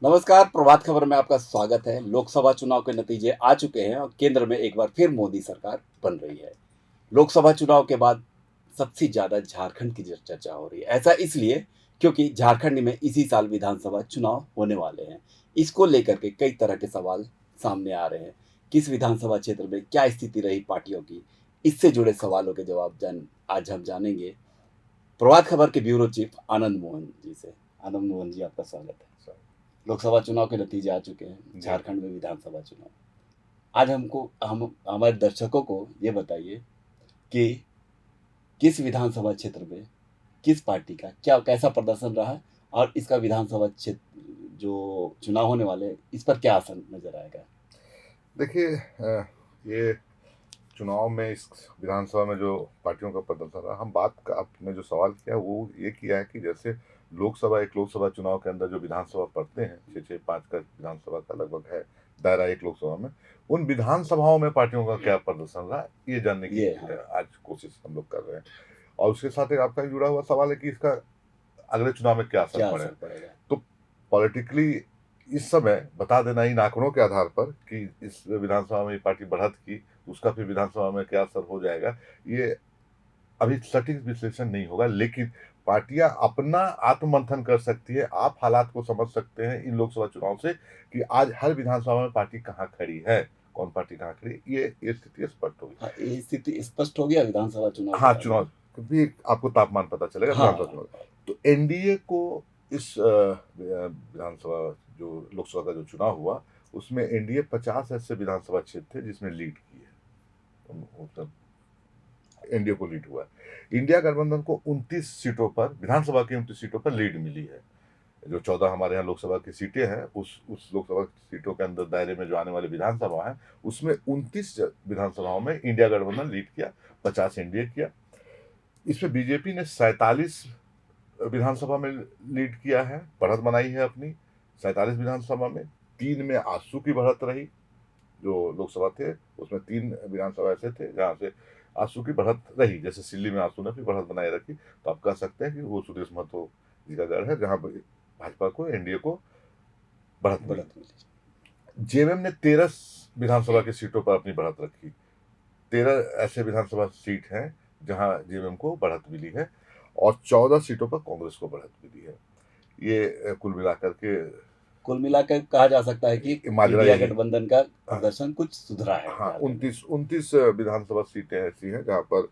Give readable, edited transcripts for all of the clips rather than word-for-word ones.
नमस्कार, प्रभात खबर में आपका स्वागत है। लोकसभा चुनाव के नतीजे आ चुके हैं और केंद्र में एक बार फिर मोदी सरकार बन रही है। लोकसभा चुनाव के बाद सबसे ज़्यादा झारखंड की चर्चा हो रही है। ऐसा इसलिए क्योंकि झारखंड में इसी साल विधानसभा चुनाव होने वाले हैं। इसको लेकर के कई तरह के सवाल सामने आ रहे हैं। किस विधानसभा क्षेत्र में क्या स्थिति रही पार्टियों की? इससे जुड़े सवालों के जवाब आज हम जानेंगे प्रभात खबर के ब्यूरो चीफ आनंद मोहन जी से। आनंद मोहन जी, आपका स्वागत है। लोकसभा चुनाव के नतीजे आ चुके हैं, झारखंड में विधानसभा चुनाव। आज हमको हम हमारे दर्शकों को ये बताइए कि किस विधानसभा क्षेत्र में किस पार्टी का क्या कैसा प्रदर्शन रहा और इसका विधानसभा क्षेत्र जो चुनाव होने वाले हैं, इस पर क्या असर नजर आएगा? देखिए, ये चुनाव में इस विधानसभा में जो पार्टियों का प्रदर्शन रहा, हम बात का आपने जो सवाल किया वो ये किया है कि जैसे एक लोकसभा चुनाव के अंदर जो विधानसभा पड़ते हैं, छः छः पाँच का विधानसभा का लगभग है दायरा एक लोकसभा में, उन विधानसभाओं में पार्टियों का क्या प्रदर्शन रहा ये जानने की हाँ। आज कोशिश हम लोग कर रहे हैं। और उसके साथ एक आपका जुड़ा हुआ सवाल है कि इसका अगले चुनाव में क्या असर क्या पड़ेगा। असर पड़ेगा? तो पॉलिटिकली इस समय बता देना इन आंकड़ों के आधार पर कि इस विधानसभा में ये पार्टी बढ़त की, उसका फिर विधानसभा में क्या असर हो जाएगा, ये अभी सटीक विश्लेषण नहीं होगा। लेकिन पार्टियां अपना आत्ममंथन कर सकती है, आप हालात को समझ सकते हैं इन लोकसभा चुनाव से कि आज हर विधानसभा में पार्टी कहाँ खड़ी है, कौन पार्टी कहाँ खड़ी, ये स्थिति स्पष्ट होगी। हाँ, ये स्थिति स्पष्ट हो गया विधानसभा चुनाव के हाँ, बाद चुनाव में। भी आपको तापमान पता चलेगा विधानसभा हाँ। चुनाव। तो एनडीए को इस विधानसभा जो लोकसभा का जो चुनाव हुआ, उसमें एनडीए 50 ऐसे विधानसभा क्षेत्र थे जिसमें लीड की है, मतलब एनडीए को लीड हुआ है। इंडिया गठबंधन को 29 सीटों पर, विधानसभा की 29 सीटों पर लीड मिली है। जो 14 हमारे यहाँ लोकसभा की सीटें हैं, उस लोकसभा सीटों के अंदर दायरे में जो आने वाली विधानसभा है, उसमें 29 विधानसभाओं में इंडिया गठबंधन लीड किया, 50 एनडीए किया। इसमें बीजेपी ने 47 विधानसभा में लीड किया है, बढ़त बनाई है अपनी 47 विधानसभा में। 3 में आजसू की बढ़त रही, जो लोकसभा थे उसमें 3 विधानसभा ऐसे थे जहां से आजसू की बढ़त रही, जैसे सिल्ली में आजसू ने भी बढ़त बनाए रखी। तो आप कह सकते हैं कि वो सुदेश महतो जी का गढ़ है जहां भाजपा को, एनडीए को बढ़त मिली। बढ़त मिली। जेएमएम ने 13 विधानसभा की सीटों पर अपनी बढ़त रखी। 13 ऐसे विधानसभा सीट हैं जहां जेएमएम को बढ़त मिली है और 14 सीटों पर कांग्रेस को बढ़त मिली है। ये कुल मिलाकर के कुल मिलाकर कहा जा सकता है कि माजरा इंडिया यही। गठबंधन का हाँ, प्रदर्शन कुछ सुधरा है हाँ, झारखंड में। 29 विधानसभा सीटें ऐसी हैं जहां पर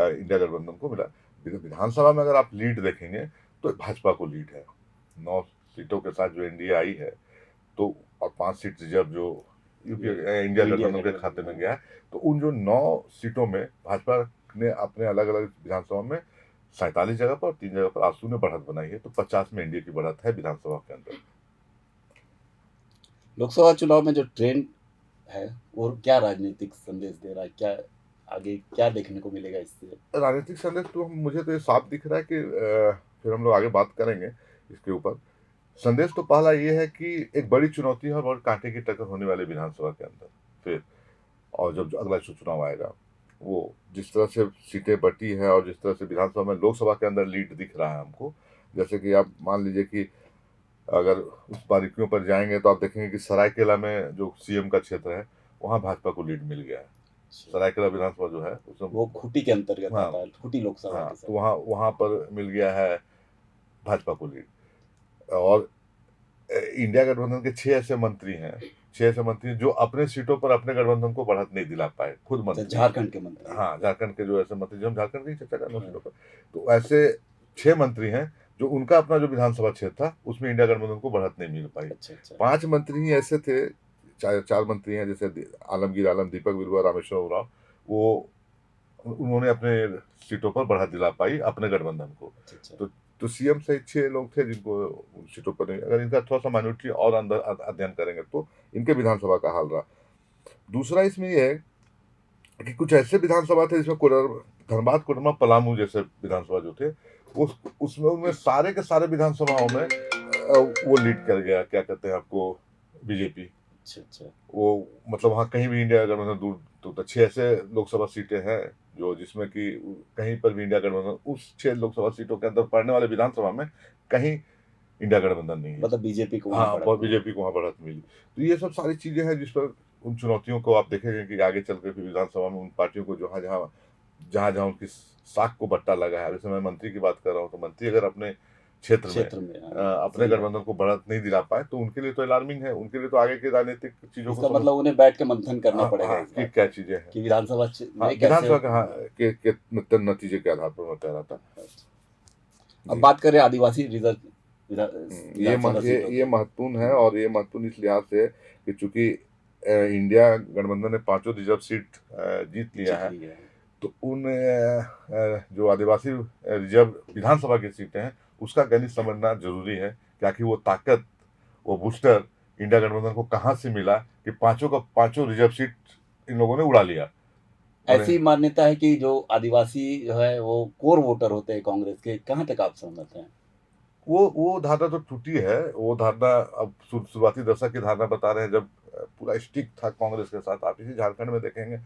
इंडिया गठबंधन को मिला। विधानसभा में अगर आप लीड देखेंगे तो भाजपा को लीड है 9 सीटों के साथ जो एनडीए आई है। तो और 5 सीट रिजर्व जो यूपी इंडिया इंडिया गठबंधन के खाते गठबंधन में में। गया है। तो उन जो 9 सीटों में भाजपा ने अपने अलग अलग विधानसभा में 47 जगह पर और 3 जगह पर आजसू ने बढ़त बनाई है। तो 50 में एनडीए की बढ़त है विधानसभा के अंदर। लोकसभा चुनाव में जो ट्रेंड है और क्या राजनीतिक संदेश दे रहा है, क्या आगे क्या देखने को मिलेगा इससे? राजनीतिक संदेश तो मुझे तो ये साफ दिख रहा है कि फिर हम लोग आगे बात करेंगे इसके ऊपर। संदेश तो पहला ये है कि एक बड़ी चुनौती है और बहुत कांटे की टक्कर होने वाली विधानसभा के अंदर फिर। और जब जो अगला चुनाव आएगा, वो जिस तरह से सीटें बटी है और जिस तरह से विधानसभा में लोकसभा के अंदर लीड दिख रहा है हमको, जैसे कि आप मान लीजिए कि अगर उस बारीकियों पर जाएंगे तो आप देखेंगे कि सरायकेला में जो सीएम का क्षेत्र है, वहाँ भाजपा को लीड मिल गया है। सरायकेला विधानसभा जो है उसमें, वो खूंटी के अंतर्गत हाँ, आता है, खूंटी लोकसभा हाँ, के तो साथ। वहाँ वहाँ पर मिल गया है भाजपा को लीड। और इंडिया गठबंधन के 6 ऐसे मंत्री हैं, 6 ऐसे मंत्री जो अपने सीटों पर अपने गठबंधन को बढ़त नहीं दिला पाए, खुद अच्छा, मंत्री हैं। झारखंड के मंत्री हैं। हाँ, झारखंड के जो ऐसे मंत्री, जो हम झारखंड की चर्चा कर रहे हैं सीटों पर, तो ऐसे 6 मंत्री हैं जो उनका अपना जो विधानसभा क्षेत्र था उसमें इंडिया गठबंधन को बढ़त नहीं मिल पाई। अच्छा अच्छा। 5 मंत्री ही ऐसे थे, 4 मंत्री हैं, जैसे आलमगीर आलम, दीपक बिरुआ, रामेश्वर उरांव, वो उन्होंने अपने सीटों पर बढ़त दिला पाई अपने गठबंधन को। अच्छा अच्छा। तो सीएम सहित 6 लोग थे जिनको उन सीटों पर नहीं, अगर इनका थोड़ा सा माइनॉरिटी और अंदर अध्ययन करेंगे तो इनके विधानसभा का हाल रहा। दूसरा इसमें यह है कि कुछ ऐसे विधानसभा थे जिसमें धनबाद, कोडरमा, पलामू जैसे विधानसभा जो थे, उसमें उनमें सारे के सारे विधानसभाओं में वो लीड कर गया, क्या कहते हैं आपको, बीजेपी। अच्छा अच्छा। वो मतलब वहाँ कहीं भी इंडिया गठबंधन दूर, तो 6 ऐसे लोकसभा सीटें हैं जो जिसमें कि कहीं पर भी इंडिया गठबंधन उस 6 लोकसभा सीटों के अंदर पड़ने वाले विधानसभा में कहीं इंडिया गठबंधन नहीं है। मतलब बीजेपी को वहाँ हाँ, बढ़त और मिली। बीजेपी को वहाँ बढ़त मिली। तो ये सब सारी चीजें हैं जिस पर उन चुनौतियों को आप देखेंगे कि आगे चल कर फिर विधानसभा में उन पार्टियों को जहाँ उनकी साख को बट्टा लगा है। जैसे मैं मंत्री की बात कर रहा हूँ, तो मंत्री अगर अपने क्षेत्र में क्षेत्र में अपने सही बात। गठबंधन को बढ़त नहीं दिला पाए तो उनके लिए तो अलार्मिंग है। उनके लिए तो आगे की राजनीतिक चीजों को इसका समझ मतलब उन्हें बैठ के मंथन करना पड़ेगा इस कि बात क्या पे चीजें हैं। कि विधानसभा हाँ, में कैसे। विधानसभा का के नतीजे के आधार पर मैं कह रहा था। अब जी। बात करें आदिवासी रिजर्व ये विधानसभा सीटों ये की। महत्वपूर्ण है, और ये महत्वपूर्ण इस लिहाज से कि चूंकि इंडिया गठबंधन ने 5 रिजर्व सीट जीत लिया जीत है, ली है। तो उन जो आदिवासी रिजर्व विधानसभा की सीटें हैं उसका गणित समझना जरूरी है कि आखिर वो ताकत, वो बूस्टर इंडिया गठबंधन को कहाँ से मिला कि पांचों का पांचों रिजर्व सीट इन लोगों ने उड़ा लिया। ऐसी मान्यता है कि जो आदिवासी जो है वो कोर वोटर होते हैं कांग्रेस के, कहाँ तक आप सहमत हैं? वो धारणा तो टूटी है। वो धारणा अब शुरुआती दशक की धारणा बता रहे हैं, जब पूरा स्टिक था कांग्रेस के साथ। आप इसी झारखंड में देखेंगे,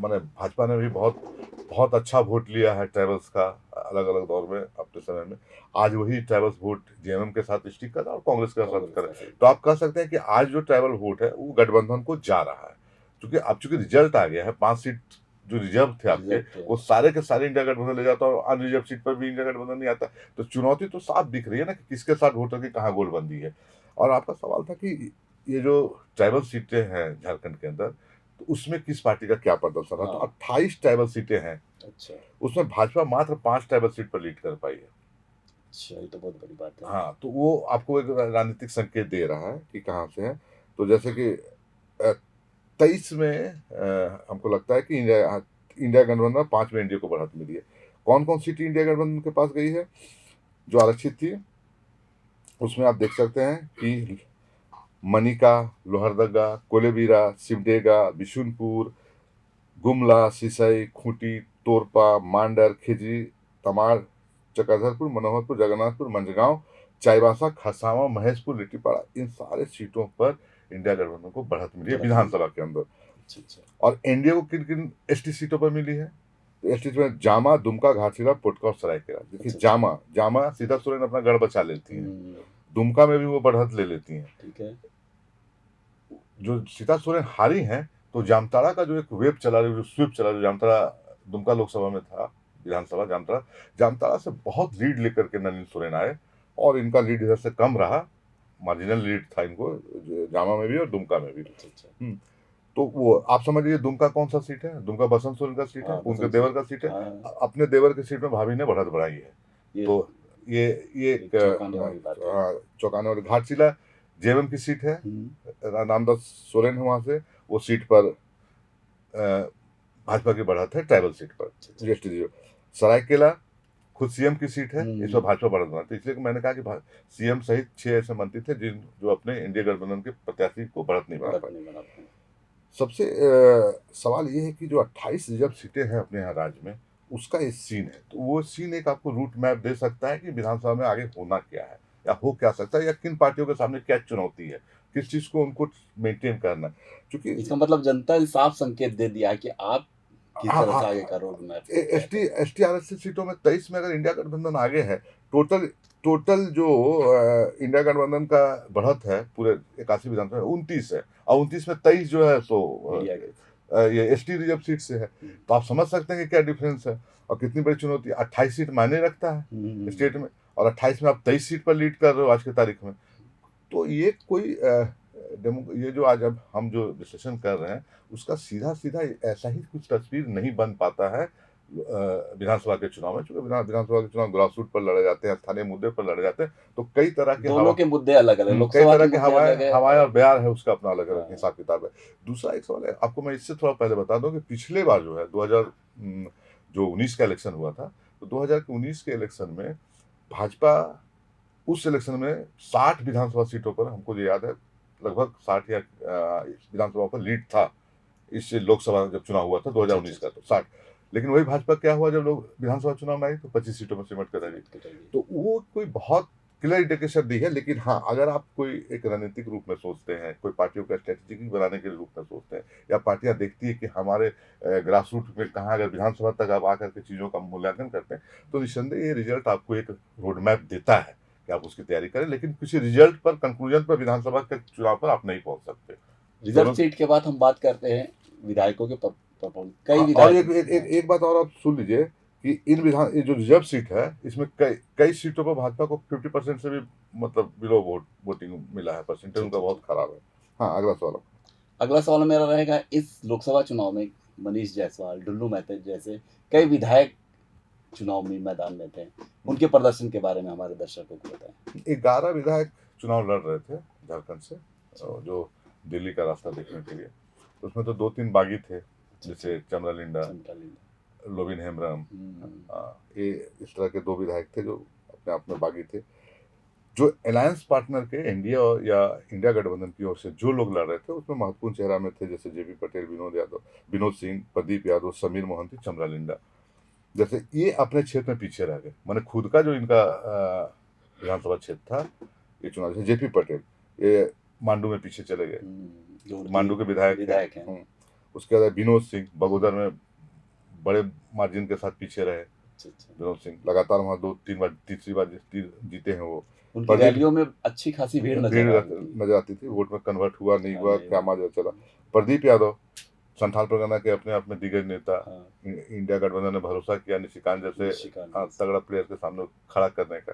माने भाजपा ने भी बहुत बहुत अच्छा वोट लिया है ट्राइबल्स का अलग अलग दौर में अपने समय में। आज वही ट्राइबल्स वोट जेएमएम के साथ स्टिक कर रहा है और कांग्रेस के साथ कर रहा है। तो आप कह सकते हैं कि आज जो ट्राइबल वोट है वो गठबंधन को जा रहा है, क्योंकि अब चूंकि रिजल्ट आ गया है। 5 सीट जो रिजर्व थे आपके, वो सारे के सारे इंडिया गठबंधन ले जाता है, और अनरिजर्व सीट पर भी इंडिया गठबंधन नहीं आता। तो चुनौती तो साफ दिख रही है ना कि किसके साथ वोटर की कहाँ गोलबंदी है। और आपका सवाल था कि ये जो ट्राइबल सीटें हैं झारखंड के अंदर, तो उसमें किस पार्टी का क्या प्रदर्शन है। तो 28 ट्राइबल सीटें हैं। अच्छा, उसमें भाजपा मात्र 5 ट्राइबल सीट पर लीड कर पाई है। अच्छा, ये तो बहुत बड़ी बात है। हाँ, तो वो आपको एक राजनीतिक संकेत दे रहा है कि कहाँ से है। तो जैसे कि 23 में हमको लगता है कि इंडिया गठबंधन 5 में इंडिया को बढ़त मिली है। कौन कौन सीट इंडिया गठबंधन के पास गई है जो आरक्षित थी, उसमें आप देख सकते हैं कि मनिका, लोहरदगा, कोलेबिरा, सिमडेगा, बिशुनपुर, गुमला, सिसई, खूंटी, तोरपा, मांडर, खिजरी, तमाड़, चक्रधरपुर, मनोहरपुर, जगन्नाथपुर, मंझगांव, चाईबासा, खरसावां, महेशपुर, लिट्टीपाड़ा, इन सारे सीटों पर इंडिया गठबंधन को बढ़त मिली है विधानसभा के अंदर। अच्छा। और एनडीए को किन किन एसटी सीटों पर मिली है? तो एसटी में जामा, दुमका, घाटशिला, पोटका और सरायकेला। देखिए, जामा सीधा सोरेन अपना गढ़ बचा लेती हैं। दुमका में भी वो बढ़त ले लेती हैं। ठीक है। जो सीता सोरेन हारी हैं, तो जामताड़ा का जो एक वेब चला रही, जो स्वीप चला रही, जामताड़ा दुमका लोकसभा में था, विधानसभा जामताड़ा से बहुत लीड लेकर के नलिन सोरेन आए, और इनका लीड इधर से कम रहा। मार्जिनल लीड था इनको जामा में भी और दुमका में भी। तो वो आप समझिए, दुमका कौन सा सीट है? दुमका बसंत सोरेन का सीट है, उनके देवर का सीट है। अपने देवर की सीट में भाभी ने बढ़त बढ़ाई है। तो ये चौंकाने वाली। घाटशिला जेएमएम की सीट है, रामदास सोरेन है वहां से। वो सीट पर भाजपा की बढ़त है ट्राइबल सीट पर। सरायकेला खुद सीएम की सीट है, इस पर भाजपा बढ़त बनाती है। इसलिए मैंने कहा कि सीएम सहित 6 ऐसे मंत्री थे जो अपने इंडिया गठबंधन के प्रत्याशी को बढ़त नहीं बना पाए। सबसे सवाल ये है कि जो 28 रिजर्व सीटें हैं अपने यहाँ राज्य में, उसका एक सीन है। तो वो सीन एक आपको रूट मैप दे सकता है कि विधानसभा में आगे होना क्या है, या हो क्या सकता है, या किन पार्टियों के सामने क्या चुनौती है, किस चीज को उनको मेंटेन करना है। क्योंकि इसका मतलब जनता ने साफ संकेत दे दिया है कि आप किस तरह से आगे का रोड मैप। एसटी आरक्षित सीटों में 23 में अगर इंडिया गठबंधन आगे है, टोटल जो इंडिया गठबंधन का बढ़त है पूरे 81 विधानसभा 29 है, और 29 में 23 जो है सो ये एसटी रिजर्व सीट से है। तो आप समझ सकते हैं कि क्या डिफरेंस है और कितनी बड़ी चुनौती। 28 सीट मायने रखता है स्टेट में, और 28 में आप 23 सीट पर लीड कर रहे हो आज की तारीख में। तो ये कोई ये जो आज अब हम जो डिस्कशन कर रहे हैं, उसका सीधा सीधा ऐसा ही कुछ तस्वीर नहीं बन पाता है विधानसभा के चुनाव में। क्योंकि विधानसभा के चुनाव ग्रास रूट पर लड़े जाते हैं, स्थानीय मुद्दे पर लड़े जाते हैं, तो कई तरह के दोनों के मुद्दे अलग अलग, कई तरह के हवाएं और बयार है, उसका अपना अलग अलग हिसाब किताब है। दूसरा एक सवाल है, आपको मैं इससे थोड़ा पहले बता दूं कि पिछले बार जो है 2019 का इलेक्शन हुआ था, तो 2019 के इलेक्शन में भाजपा उस इलेक्शन में 60 विधानसभा सीटों पर, हमको जो याद है लगभग 60 या विधानसभा पर लीड था। इस लोकसभा जब चुनाव हुआ था 2019 का, तो 60। लेकिन वही भाजपा क्या हुआ, जब लोग विधानसभा चुनाव में आई तो 25 सीटों में सिमट कर रह गई। तो वो कोई बहुत क्लियर इंडिकेशन नहीं है। लेकिन हाँ, अगर आप कोई एक रणनीतिक रूप में सोचते हैं, कोई पार्टियों का स्ट्रेटेजिक बनाने के रूप में सोचते हैं, या पार्टियां देखती है कि हमारे ग्रास रूट में कहाँ, अगर विधानसभा तक आप आकर के चीज़ों का मूल्यांकन करते हैं, तो निस्संदेह ये रिजल्ट आपको एक रोड मैप देता है कि आप उसकी तैयारी करें, लेकिन किसी रिजल्ट पर, कंक्लूजन पर विधानसभा के चुनाव पर आप नहीं पहुंच सकते। रिजर्व सीट के बाद हम बात करते हैं विधायकों के परफॉर्मेंस। कई हाँ, और विधायक एक बात और आप सुन लीजिए कि ये जो रिजर्व सीट है, इसमें कई सीटों पर भाजपा को 50% से भी मतलब बिलो वोटिंग मिला है, परसेंटेज उनका बहुत खराब है। हाँ, अगला सवाल। अगला सवाल मेरा रहेगा, इस लोकसभा चुनाव में मनीष जायसवाल, ढुल्लू महतो जैसे कई विधायक चुनाव में मैदान में थे, उनके प्रदर्शन के बारे में हमारे दर्शकों को बताएं। 11 विधायक चुनाव लड़ रहे थे झारखंड से, जो दिल्ली का रास्ता देखने के लिए। उसमें तो 2-3 बागी थे, जैसे चमरा लिंडा, लोबिन हेम्ब्रम, ये इस तरह के 2 विधायक थे जो अपने आप में बागी थे। जो अलायंस पार्टनर के एनडीए या इंडिया गठबंधन की ओर से जो लोग लड़ रहे थे, उसमें महत्वपूर्ण चेहरा में थे जैसे जेपी पटेल, विनोद सिंह, प्रदीप यादव, समीर मोहंती, चमरा लिंडा। जैसे ये अपने क्षेत्र में पीछे रह गए, मैंने खुद का जो इनका विधानसभा क्षेत्र था, ये चुनाव, जैसे जेपी पटेल ये मांडू में पीछे चले गए, मांडू के विधायक हैं। उसके बाद विनोद सिंह बगोदर में बड़े मार्जिन के साथ पीछे रहे। विनोद सिंह लगातार वहाँ 2-3 बार, तीसरी बार जीते हैं वो। उनकी रैलियों में अच्छी खासी भीड़ नजर आती थी। वोट में कन्वर्ट हुआ नहीं हुआ, क्या माजरा चला। प्रदीप यादव संथाल परगना के अपने आप में दिग्गज नेता, इंडिया गठबंधन ने भरोसा किया निशिकांत जैसे तगड़ा प्लेयर के सामने खड़ा करने का,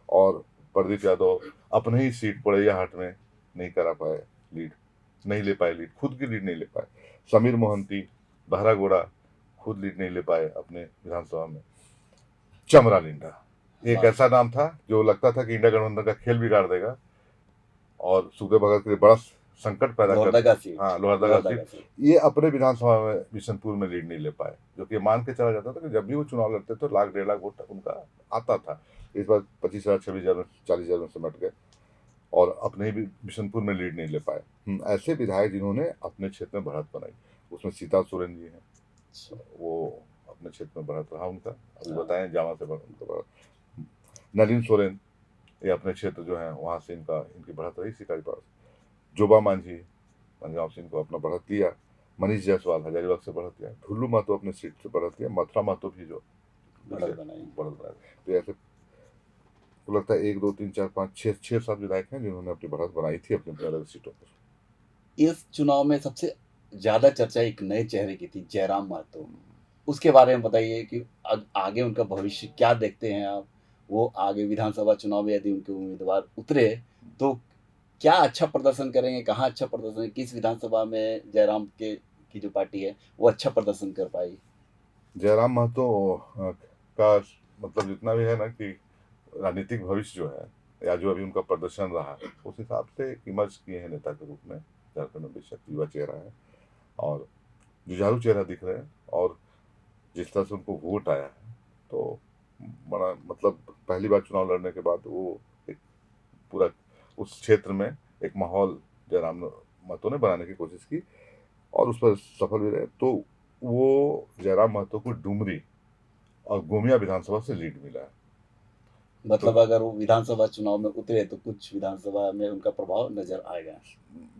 और प्रदीप यादव अपने ही सीट पड़ैया हाट में नहीं करा पाए लीड, नहीं ले पाए लीड, खुद की लीड नहीं ले पाए। समीर मोहंती बहरागोड़ा खुद लीड नहीं ले पाए अपने विधानसभा में। चमरा लिंडा एक ऐसा नाम था जो लगता था कि इंडिया गठबंधन का खेल बिगाड़ देगा और सुखदेव भगत के लिए बड़ा संकट पैदा कर। हाँ, लोहरदगा सीट। ये अपने विधानसभा में बिशनपुर में लीड नहीं ले पाए, जो कि मान के चला जाता था कि जब भी वो चुनाव लड़ते तो 1,00,000-1.5 लाख वोट उनका आता था। इस बार 25,000, 26,000, 40,000 में सिमट गए और अपने ही बिशनपुर में लीड नहीं ले पाए। ऐसे विधायक जिन्होंने अपने क्षेत्र में बढ़त बनाई, उसमें सीता सोरेन जी हैं, वो अपने क्षेत्र में बढ़त रहा उनका, अभी बताएं जामा से बढ़त। नलिन सोरेन ये अपने क्षेत्र जो है वहाँ से इनकी बढ़त रही शिकारी पास। जोबा मांझी पंजाब सिंह को अपना बढ़त दिया। मनीष जायसवाल हजारीबाग से बढ़त दिया। ढुल्लू महतो अपने सीट से बढ़त दिया। मथुरा महतो भी जो बढ़त बनाई। तो ऐसे तो लगता है 1, 2, 3, 4, 5, 6-7 विधायक हैं जिन्होंने अपनी बढ़त बनाई थी अपने अलग सीटों पर। इस चुनाव में सबसे ज्यादा चर्चा एक नए चेहरे की थी, जयराम महतो। उसके बारे में बताइए कि आगे उनका भविष्य क्या देखते हैं आप? वो आगे विधानसभा चुनाव में यदि उनके उम्मीदवार उतरे तो क्या अच्छा प्रदर्शन करेंगे, कहाँ अच्छा प्रदर्शन, किस विधानसभा में जयराम की जो पार्टी है वो अच्छा प्रदर्शन कर पाई? जयराम महतो का मतलब जितना भी है ना कि राजनीतिक भविष्य जो है या जो अभी उनका प्रदर्शन रहा है, उस हिसाब से इमर्ज किए हैं नेता के रूप में। झारखंड में बेशक युवा चेहरा है और जुझारू चेहरा दिख रहे हैं, और जिस तरह से उनको वोट आया है तो बड़ा मतलब पहली बार चुनाव लड़ने के बाद वो एक पूरा उस क्षेत्र में एक माहौल जयराम महतो ने बनाने की कोशिश की और उस पर सफल भी रहे। तो वो जयराम महतो को डुमरी और गोमिया विधानसभा से लीड मिला है। मतलब अगर वो विधानसभा चुनाव में उतरे तो कुछ विधानसभा में उनका प्रभाव नजर आएगा।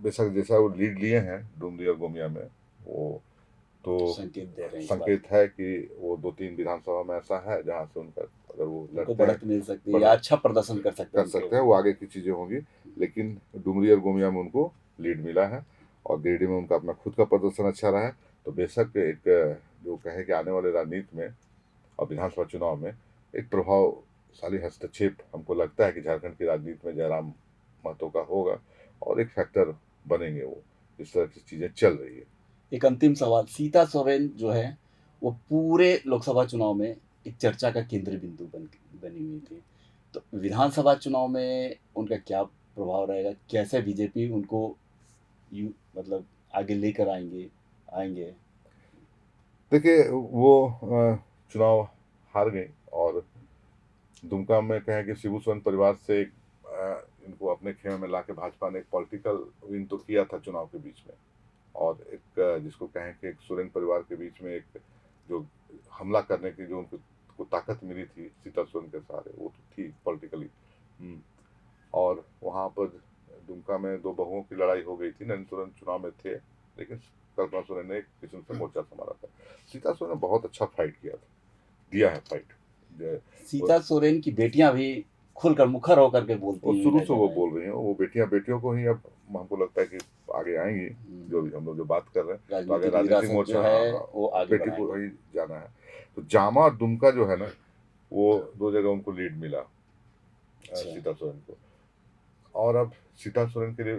बेशक जैसा वो लीड लिए हैं डुमरी और गोमिया में, वो तो संकेत दे रहे हैं, संकेत है कि वो 2-3 विधानसभा में ऐसा है जहां से उनका अगर वो उनको बढ़त मिल सकती है या अच्छा प्रदर्शन कर सकते हैं, वो आगे की चीजें होंगी। लेकिन डुमरी और गोमिया में उनको लीड मिला है और गिरिडीह में उनका अपना खुद का प्रदर्शन अच्छा रहा है। तो बेशक एक जो कहे कि आने वाले राजनीति में और विधानसभा चुनाव में एक प्रभावशाली हस्तक्षेप हमको लगता है कि झारखंड की राजनीति में जयराम महतो का होगा और एक फैक्टर बनेंगे वो, जिस तरह की चीजें चल रही है। एक अंतिम सवाल, सीता सोरेन जो है वो पूरे लोकसभा चुनाव में एक चर्चा का केंद्र बिंदु बनी हुई थी, तो विधानसभा चुनाव में उनका क्या प्रभाव रहेगा? कैसे बीजेपी उनको मतलब आगे लेकर आएंगे? देखिए वो चुनाव हार गई और दुमका में कहें कि शिबू सोरेन परिवार से इनको अपने खेमे में लाके भाजपा ने एक पॉलिटिकल विन तो किया था चुनाव के बीच में, और एक जिसको कहें कि एक सोरेन परिवार के बीच में एक जो हमला करने की जो उनको ताकत मिली थी सीता सोरेन के सहारे, वो तो थी पॉलिटिकली। और वहाँ पर दुमका में 2 बहुओं की लड़ाई हो गई थी। नरेंद्र सोरेन चुनाव में थे लेकिन कल्पना सोरेन ने किस्म से मोर्चा संभाला था। सीता सोरेन ने बहुत अच्छा फाइट किया है फाइट। सीता सोरेन की बेटियां भी खुलकर मुखर होकर के बोलती वो हैं शुरू से वो नजर आई। बोल रही हैं, वो बेटियों को ही अब हमको लगता है कि आगे आएंगी, जो भी हम लोग जो बात कर रहे हैं, तो आगे राजनीतिक राजनीतिक विरासत मोर्चा, जो है वो आगे बेटी को बढ़ाएंगे। ही जाना है। तो जामा और दुमका जो है ना, वो 2 जगह उनको लीड मिला अच्छा। सीता सोरेन को। और अब सीता सोरेन के लिए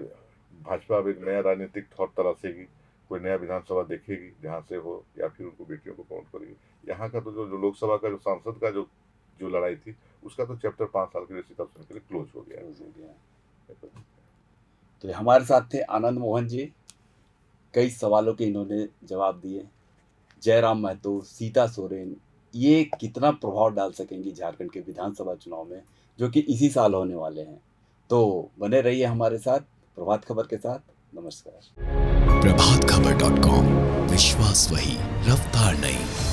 भाजपा अब एक नया राजनीतिक तौर तलाशेगी, कोई नया विधानसभा देखेगी जहाँ से हो, या फिर उनको बेटियों को काउंट करेगी। यहाँ का तो जो लोकसभा का जो सांसद का जो लड़ाई थी, उसका तो चैप्टर 5 साल के लिए सीता सोरेन के लिए क्लोज हो गया। क्लोज हो गया। तो हमारे साथ थे आनंद मोहन जी, कई सवालों के इन्होंने जवाब दिए। जयराम महतो, सीता सोरेन, ये कितना प्रभाव डाल सकेंगी झारखंड के विधानसभा चुनाव में, जो कि इसी साल होने वाले हैं। तो बने रहिए हमारे साथ प्रभात खबर के साथ। नमस्कार। प्रभातखबर.com, विश्वास वही, रफ्तार नहीं।